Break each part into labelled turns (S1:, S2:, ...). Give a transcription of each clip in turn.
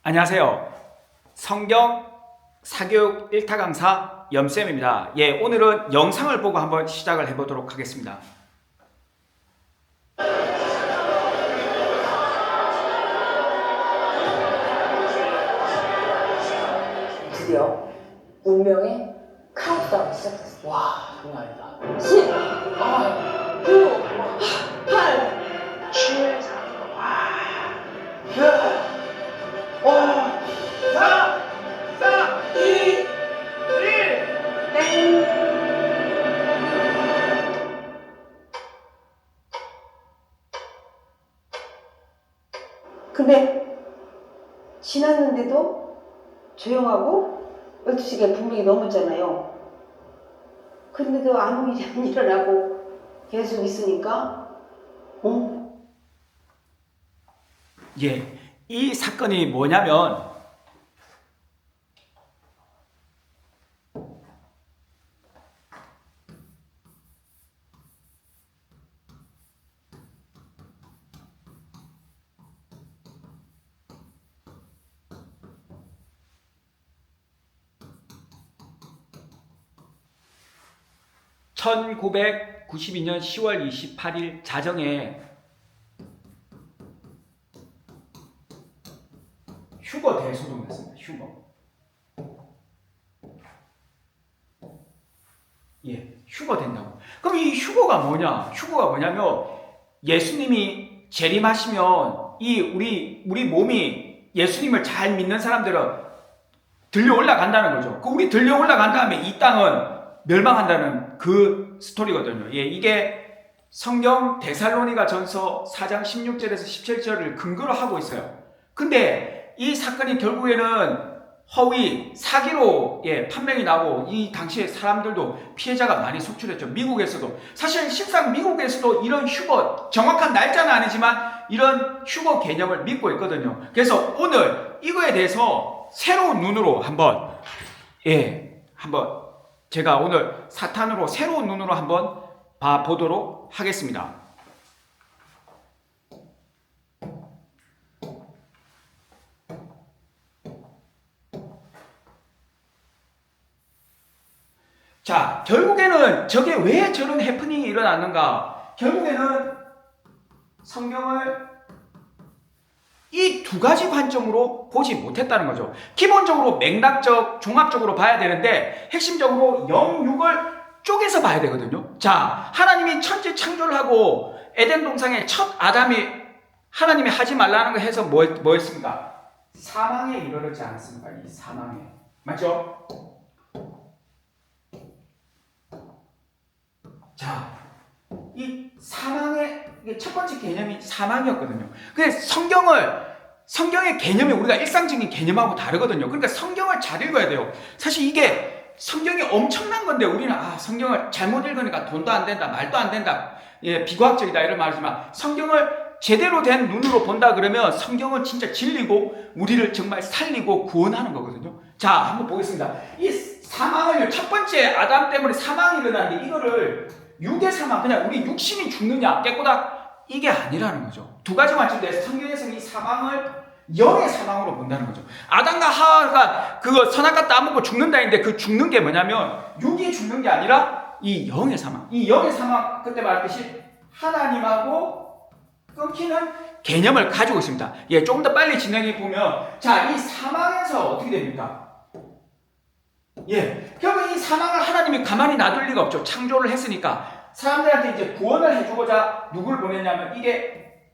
S1: 안녕하세요. 성경 사교육 1타 강사 염쌤입니다. 오늘은 영상을 보고 한번 시작을 해보도록 하겠습니다.
S2: 드디어 운명의 카운트다운이 시작됐어.
S3: 와, 장난 아니다.
S2: 10, 9, 8,
S3: 7, 4, 5, 4, 3, 2, 1, 땡!
S2: 근데 지났는데도 조용하고 12시간 분명히 넘었잖아요. 근데도 아무 일이 안 일어나고 계속 있으니까
S1: 이 사건이 뭐냐면 (1992년 10월 28일) 자정에 휴거 대소동이 났습니다. 휴거 된다고. 그럼 이 휴거가 뭐냐? 휴거가 뭐냐면 예수님이 재림하시면 우리 몸이 예수님을 잘 믿는 사람들은 들려 올라간다는 거죠. 우리 들려 올라간 다음에 이 땅은 멸망한다는 그 스토리거든요. 이게 성경 데살로니가 전서 4장 16절에서 17절을 근거로 하고 있어요. 근데 이 사건이 결국에는 허위, 사기로 판명이 나고 이 당시에 사람들도 피해자가 많이 속출했죠. 미국에서도. 사실 실상 미국에서도 이런 휴거, 정확한 날짜는 아니지만 이런 휴거 개념을 믿고 있거든요. 그래서 오늘 이거에 대해서 새로운 눈으로 한번 제가 오늘 사탄으로 새로운 눈으로 한번 봐보도록 하겠습니다. 자, 결국에는 저게 왜 저런 해프닝이 일어났는가? 결국에는 성경을 이 두 가지 관점으로 보지 못했다는 거죠. 기본적으로 맥락적, 종합적으로 봐야 되는데 핵심적으로 영육을 쪼개서 봐야 되거든요. 자, 하나님이 천지 창조를 하고 에덴 동산에 첫 아담이 하나님이 하지 말라는 거 해서 뭐였습니까? 사망에 이르렀지 않았습니까? 이 사망에. 맞죠? 자, 이 사망의 첫 번째 개념이 사망이었거든요. 근데 성경의 개념이 우리가 일상적인 개념하고 다르거든요. 그러니까 성경을 잘 읽어야 돼요. 사실 이게 성경이 엄청난 건데 우리는 성경을 잘못 읽으니까 돈도 안 된다, 말도 안 된다, 비과학적이다 이런 말이지만 성경을 제대로 된 눈으로 본다 그러면 성경은 진짜 진리고 우리를 정말 살리고 구원하는 거거든요. 자, 한번 보겠습니다. 이 사망을 첫 번째 아담 때문에 사망이 일어나는데 이거를 육의 사망, 그냥 우리 육신이 죽느냐 깨꼬닥 이게 아니라는 거죠. 두 가지 관점에서 성경에서는 이 사망을 영의 사망으로 본다는 거죠. 아담과 하와가 그거 선악과 따먹고 죽는다는데 그 죽는 게 뭐냐면 육이 죽는 게 아니라 이 영의 사망. 이 영의 사망 그때 말했듯이 하나님하고 끊기는 개념을 가지고 있습니다. 조금 더 빨리 진행해 보면 자, 이 사망에서 어떻게 됩니까? 결국 이 사망을 하나님이 가만히 놔둘 리가 없죠. 창조를 했으니까. 사람들한테 이제 구원을 해주고자 누구를 보냈냐면 이게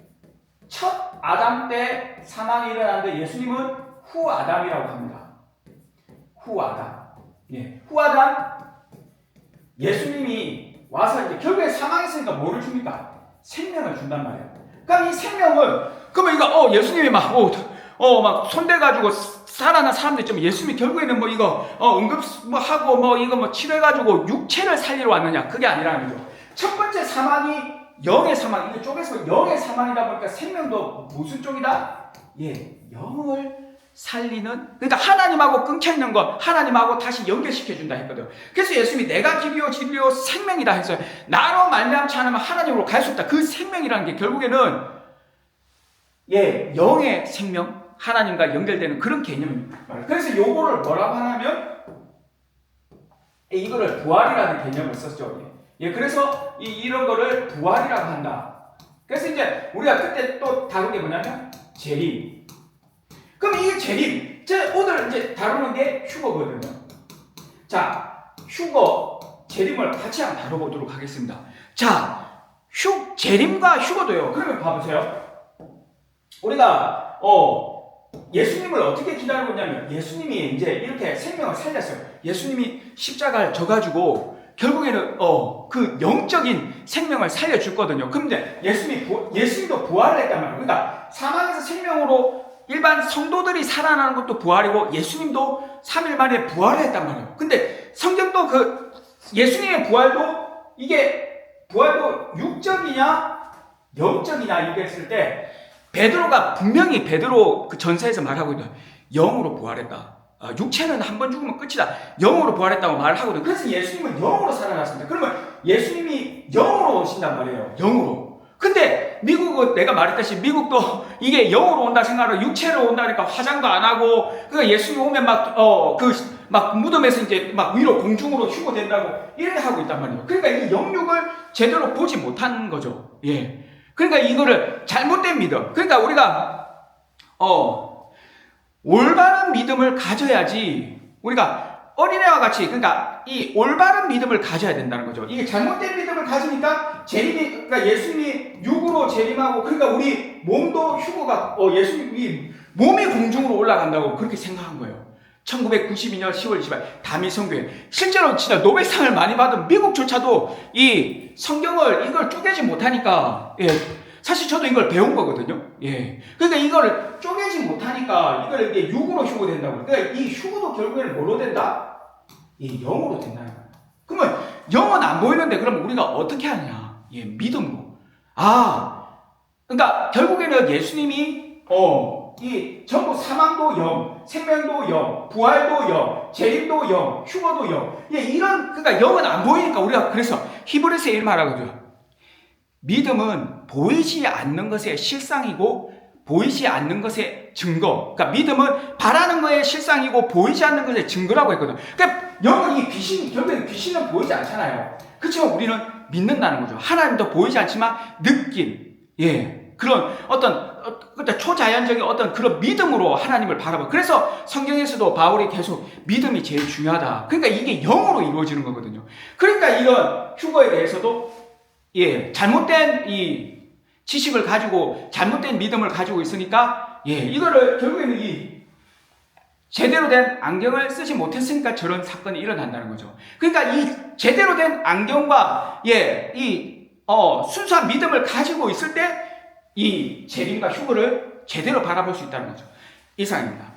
S1: 첫 아담 때 사망이 일어났는데 예수님은 후 아담이라고 합니다. 후 아담. 후 아담. 예수님이 와서 이제 결국에 사망했으니까 뭐를 줍니까? 생명을 준단 말이에요. 그럼 이 생명을, 그러면 이거, 예수님이 막 손대가지고 살아난 사람들 있지만 예수님이 결국에는 응급 하고 치료해가지고 육체를 살리러 왔느냐? 그게 아니라는 거죠. 첫 번째 사망이 영의 사망, 이거 쪽에서 영의 사망이다 보니까 생명도 무슨 쪽이다? 영을 살리는, 그러니까 하나님하고 끊겨있는 것, 하나님하고 다시 연결시켜준다 했거든. 그래서 예수님이 내가 길이요 진리요 생명이다 했어요. 나로 말미암지 않으면 하나님으로 갈 수 없다. 그 생명이라는 게 결국에는 영의 생명, 하나님과 연결되는 그런 개념입니다. 그래서 요거를 뭐라고 하냐면 이거를 부활이라는 개념을 썼죠. 예, 그래서 이런 거를 부활이라고 한다. 그래서 이제 우리가 그때 또 다룬 게 뭐냐면 재림. 그럼 이게 재림. 오늘 이제 다루는 게 휴거거든요. 자, 휴거, 재림을 같이 한번 다뤄보도록 하겠습니다. 자, 재림과 휴거도요. 그러면 봐보세요. 우리가 예수님을 어떻게 기다리고 있냐면 예수님이 이제 이렇게 생명을 살렸어요. 예수님이 십자가를 져가지고 결국에는 그 영적인 생명을 살려줬거든요. 그런데 예수님도 부활을 했단 말이에요. 그러니까 사망에서 생명으로 일반 성도들이 살아나는 것도 부활이고 예수님도 3일 만에 부활을 했단 말이에요. 근데 성경도 그 예수님의 부활도 이게 부활도 육적이냐 영적이냐 이렇게 했을 때 베드로가 분명히 베드로 그 전서에서 말하고 있는 영으로 부활했다. 육체는 한 번 죽으면 끝이다. 영으로 부활했다고 말을 하거든요. 그래서 예수님은 영으로 살아났습니다. 그러면 예수님이 영으로 오신단 말이에요. 영으로. 근데 미국은 내가 말했듯이 미국도 이게 영으로 온다 생각하고 육체로 온다니까 화장도 안 하고 그러니까 예수님 오면 막 무덤에서 이제 막 위로 공중으로 휴거된다고 이렇게 하고 있단 말이에요. 그러니까 이 영육을 제대로 보지 못한 거죠. 예. 그러니까 이거를 잘못된 믿음. 그러니까 우리가 올바른 믿음을 가져야지 우리가 어린애와 같이 그러니까 이 올바른 믿음을 가져야 된다는 거죠. 이게 잘못된 믿음을 가지니까 그러니까 예수님이 육으로 재림하고 그러니까 우리 몸도 휴거가 예수님이 몸이 공중으로 올라간다고 그렇게 생각한 거예요. 1992년 10월 20일 다미 선교회 실제로 진짜 노벨상을 많이 받은 미국조차도 이 성경을 이걸 쪼개지 못하니까 사실 저도 이걸 배운 거거든요. 예. 그러니까 이걸 쪼개지 못하니까 이걸 이렇게 육으로 휴거된다고. 그러니까 이 휴거도 결국에는 뭐로 된다? 이 영으로 된다는 거예요. 그러면 영은 안 보이는데 그럼 우리가 어떻게 하냐? 예, 믿음으로. 그러니까 결국에는 예수님이 이 전부 사망도 영, 생명도 영, 부활도 영, 재림도 영, 휴거도 영. 예, 그러니까 영은 안 보이니까 우리가 그래서 히브리서에 이런 말하거든요. 믿음은 보이지 않는 것의 실상이고 보이지 않는 것의 증거. 그러니까 믿음은 바라는 것의 실상이고 보이지 않는 것의 증거라고 했거든요. 그러니까 영은 결국엔 귀신은 보이지 않잖아요. 그렇지만 우리는 믿는다는 거죠. 하나님도 보이지 않지만 느낀 그런 어떤 초자연적인 어떤 그런 믿음으로 하나님을 바라봐. 그래서 성경에서도 바울이 계속 믿음이 제일 중요하다. 그러니까 이게 영으로 이루어지는 거거든요. 그러니까 이런 휴거에 대해서도 잘못된 이 지식을 가지고 잘못된 믿음을 가지고 있으니까 이거를 결국에는 제대로 된 안경을 쓰지 못했으니까 저런 사건이 일어난다는 거죠. 그러니까 이 제대로 된 안경과 순수한 믿음을 가지고 있을 때 이 재림과 휴거를 제대로 바라볼 수 있다는 거죠. 이상입니다.